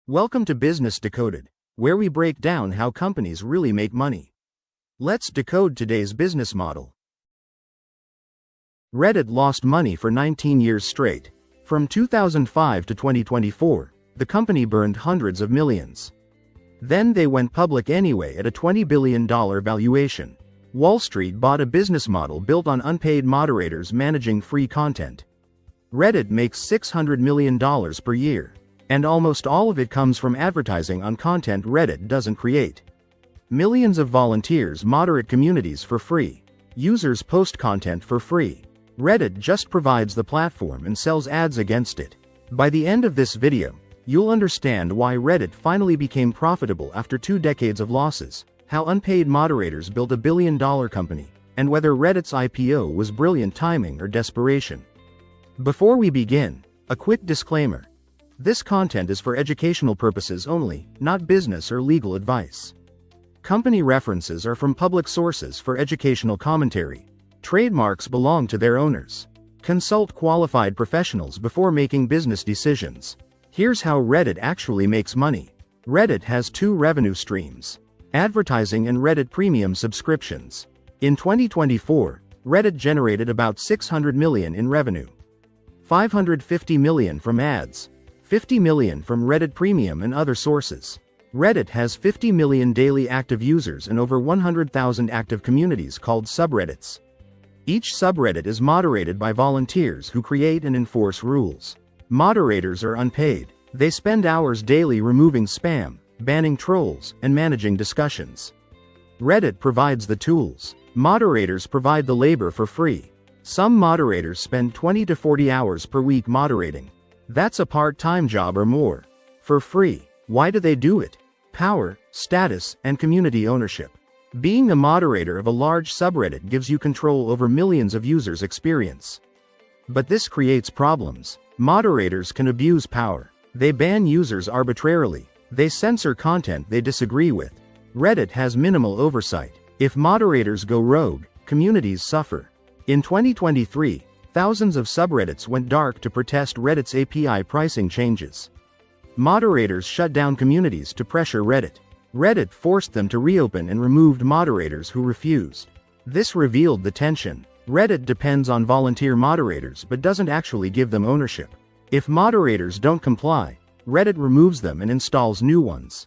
Welcome to Business Decoded, where we break down how companies really make money. Let's decode today's business model. Reddit lost money for 19 years straight. From 2005 to 2024, the company burned hundreds of millions. Then they went public anyway at a $20 billion valuation. Wall Street bought a business model built on unpaid moderators managing free content. Reddit makes $600 million per year. And almost all of it comes from advertising on content Reddit doesn't create. Millions of volunteers moderate communities for free. Users post content for free. Reddit just provides the platform and sells ads against it. By the end of this video, you'll understand why Reddit finally became profitable after 2 decades of losses, how unpaid moderators built a billion-dollar company, and whether Reddit's IPO was brilliant timing or desperation. Before we begin, a quick disclaimer. This content is for educational purposes only, not business or legal advice. Company references are from public sources for educational commentary. Trademarks belong to their owners. Consult qualified professionals before making business decisions. Here's how Reddit actually makes money. Reddit has 2 revenue streams: advertising and Reddit Premium subscriptions. In 2024, Reddit generated about $600 million in revenue. $550 million from ads. $50 million from Reddit Premium and other sources. Reddit has 50 million daily active users and over 100,000 active communities called subreddits. Each subreddit is moderated by volunteers who create and enforce rules. Moderators are unpaid. They spend hours daily removing spam, banning trolls, and managing discussions. Reddit provides the tools. Moderators provide the labor for free. Some moderators spend 20 to 40 hours per week moderating. That's a part-time job or more. For free. Why do they do it? Power, status, and community ownership. Being a moderator of a large subreddit gives you control over millions of users' experience. But this creates problems. Moderators can abuse power. They ban users arbitrarily. They censor content they disagree with. Reddit has minimal oversight. If moderators go rogue, communities suffer. In 2023, thousands of subreddits went dark to protest Reddit's API pricing changes. Moderators shut down communities to pressure Reddit. Reddit forced them to reopen and removed moderators who refused. This revealed the tension. Reddit depends on volunteer moderators but doesn't actually give them ownership. If moderators don't comply, Reddit removes them and installs new ones.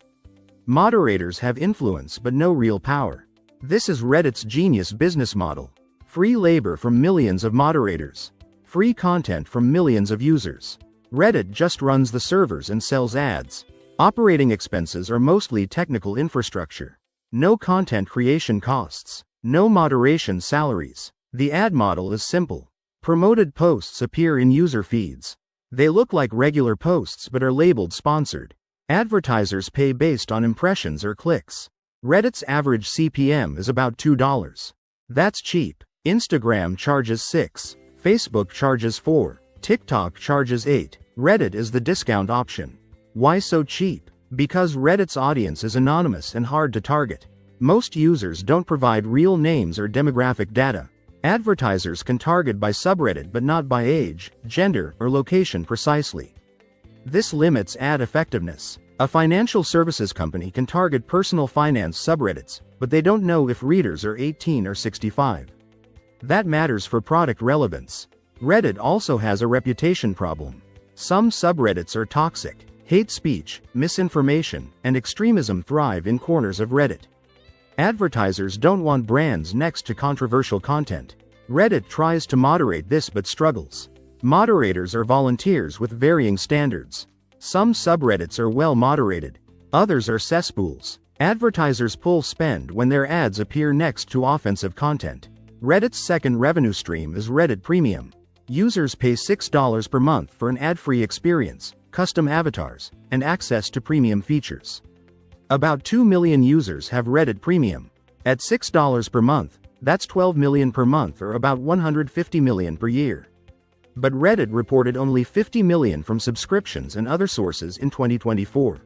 Moderators have influence but no real power. This is Reddit's genius business model. Free labor from millions of moderators. Free content from millions of users. Reddit just runs the servers and sells ads. Operating expenses are mostly technical infrastructure. No content creation costs. No moderation salaries. The ad model is simple. Promoted posts appear in user feeds. They look like regular posts but are labeled sponsored. Advertisers pay based on impressions or clicks. Reddit's average CPM is about $2. That's cheap. Instagram charges $6. Facebook charges $4. TikTok charges $8. Reddit is the discount option. Why so cheap? Because Reddit's audience is anonymous and hard to target. Most users don't provide real names or demographic data. Advertisers can target by subreddit but not by age, gender, or location precisely. This limits ad effectiveness. A financial services company can target personal finance subreddits, but they don't know if readers are 18 or 65. That matters for product relevance. Reddit also has a reputation problem. Some subreddits are toxic. Hate speech, misinformation, and extremism thrive in corners of Reddit. Advertisers don't want brands next to controversial content. Reddit tries to moderate this but struggles. Moderators are volunteers with varying standards. Some subreddits are well moderated. Others are cesspools. Advertisers pull spend when their ads appear next to offensive content. Reddit's second revenue stream is Reddit Premium. Users pay $6 per month for an ad-free experience, custom avatars, and access to premium features. About 2 million users have Reddit Premium. At $6 per month, that's 12 million per month or about 150 million per year. But Reddit reported only 50 million from subscriptions and other sources in 2024.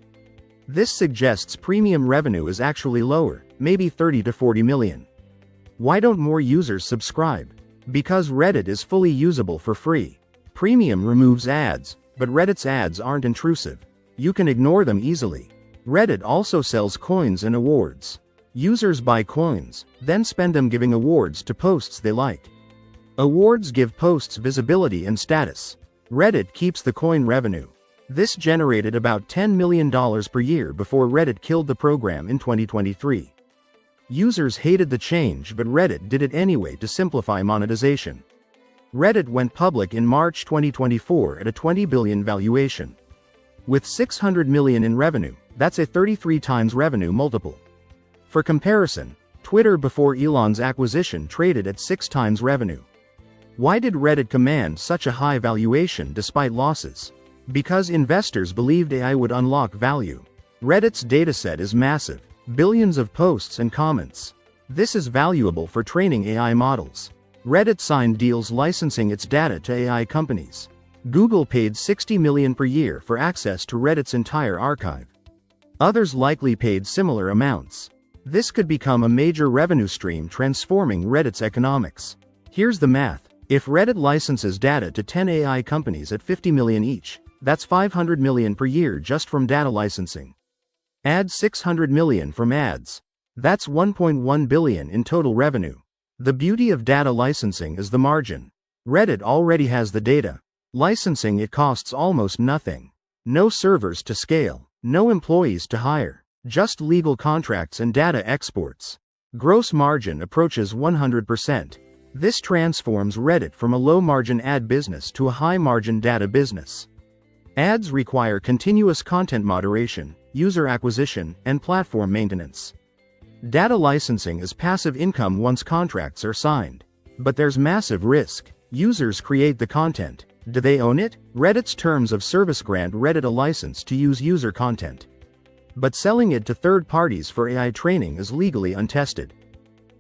This suggests premium revenue is actually lower, maybe 30 to 40 million. Why don't more users subscribe? Because Reddit is fully usable for free. Premium removes ads, but Reddit's ads aren't intrusive. You can ignore them easily. Reddit also sells coins and awards. Users buy coins, then spend them giving awards to posts they like. Awards give posts visibility and status. Reddit keeps the coin revenue. This generated about $10 million per year before Reddit killed the program in 2023. Users hated the change, but Reddit did it anyway to simplify monetization. Reddit went public in March 2024 at a $20 billion valuation. With $600 million in revenue, that's a 33 times revenue multiple. For comparison, Twitter before Elon's acquisition traded at 6 times revenue. Why did Reddit command such a high valuation despite losses? Because investors believed AI would unlock value. Reddit's dataset is massive, billions of posts and comments. This is valuable for training AI models. Reddit signed deals licensing its data to AI companies. Google paid $60 million per year for access to Reddit's entire archive. Others likely paid similar amounts. This could become a major revenue stream transforming Reddit's economics. Here's the math. If Reddit licenses data to 10 AI companies at $50 million each, that's $500 million per year just from data licensing. Add $600 million from ads. That's $1.1 billion in total revenue. The beauty of data licensing is the margin. Reddit already has the data. Licensing it costs almost nothing. No servers to scale, no employees to hire, just legal contracts and data exports. Gross margin approaches 100%. This transforms Reddit from a low-margin ad business to a high-margin data business. Ads require continuous content moderation, user acquisition, and platform maintenance. Data licensing is passive income once contracts are signed. But there's massive risk. Users create the content. Do they own it? Reddit's terms of service grant Reddit a license to use user content. But selling it to third parties for AI training is legally untested.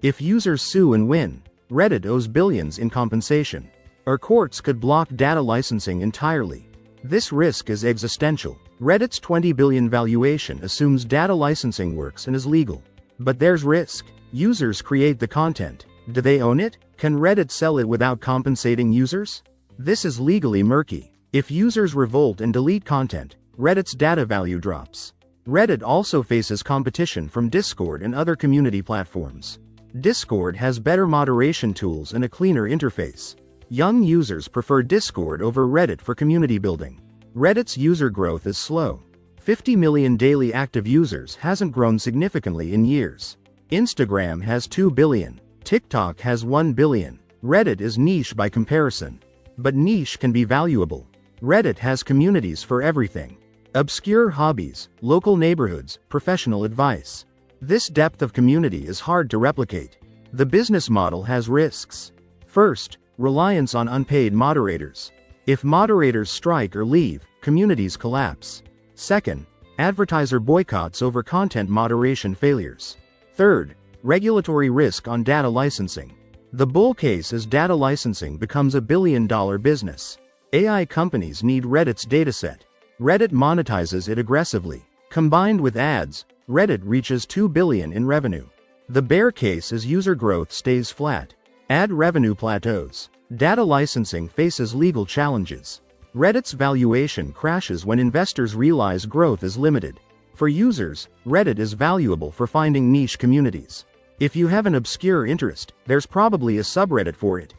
If users sue and win, Reddit owes billions in compensation. Or courts could block data licensing entirely. This risk is existential. Reddit's $20 billion valuation assumes data licensing works and is legal. But there's risk. Users create the content. Do they own it? Can Reddit sell it without compensating users? This is legally murky. If users revolt and delete content, Reddit's data value drops. Reddit also faces competition from Discord and other community platforms. Discord has better moderation tools and a cleaner interface. Young users prefer Discord over Reddit for community building. Reddit's user growth is slow. 50 million daily active users hasn't grown significantly in years. Instagram has 2 billion. TikTok has 1 billion. Reddit is niche by comparison. But niche can be valuable. Reddit has communities for everything. Obscure hobbies, local neighborhoods, professional advice. This depth of community is hard to replicate. The business model has risks. First, reliance on unpaid moderators. If moderators strike or leave, communities collapse. Second, advertiser boycotts over content moderation failures. Third, regulatory risk on data licensing. The bull case is data licensing becomes a billion-dollar business. AI companies need Reddit's dataset. Reddit monetizes it aggressively. Combined with ads, Reddit reaches $2 billion in revenue. The bear case is user growth stays flat. Ad revenue plateaus. Data licensing faces legal challenges. Reddit's valuation crashes when investors realize growth is limited. For users, Reddit is valuable for finding niche communities. If you have an obscure interest, there's probably a subreddit for it.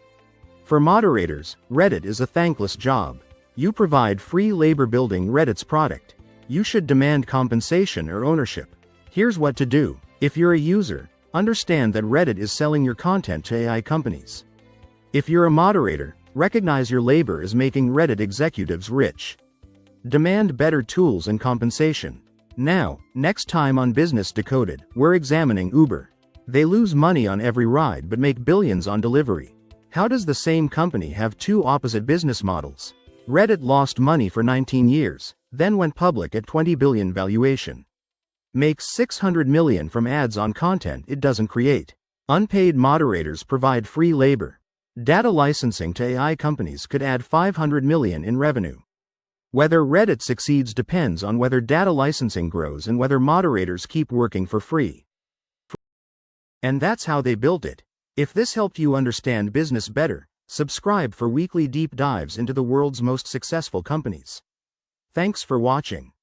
For moderators, Reddit is a thankless job. You provide free labor building Reddit's product. You should demand compensation or ownership. Here's what to do. If you're a user, understand that Reddit is selling your content to AI companies. If you're a moderator, recognize your labor is making Reddit executives rich. Demand better tools and compensation. Now, next time on Business Decoded, we're examining Uber. They lose money on every ride but make billions on delivery. How does the same company have two opposite business models? Reddit lost money for 19 years, then went public at $20 billion valuation. Makes $600 million from ads on content it doesn't create. Unpaid moderators provide free labor. Data licensing to AI companies could add $500 million in revenue. Whether Reddit succeeds depends on whether data licensing grows and whether moderators keep working for free. And that's how they built it. If this helped you understand business better, subscribe for weekly deep dives into the world's most successful companies. Thanks for watching.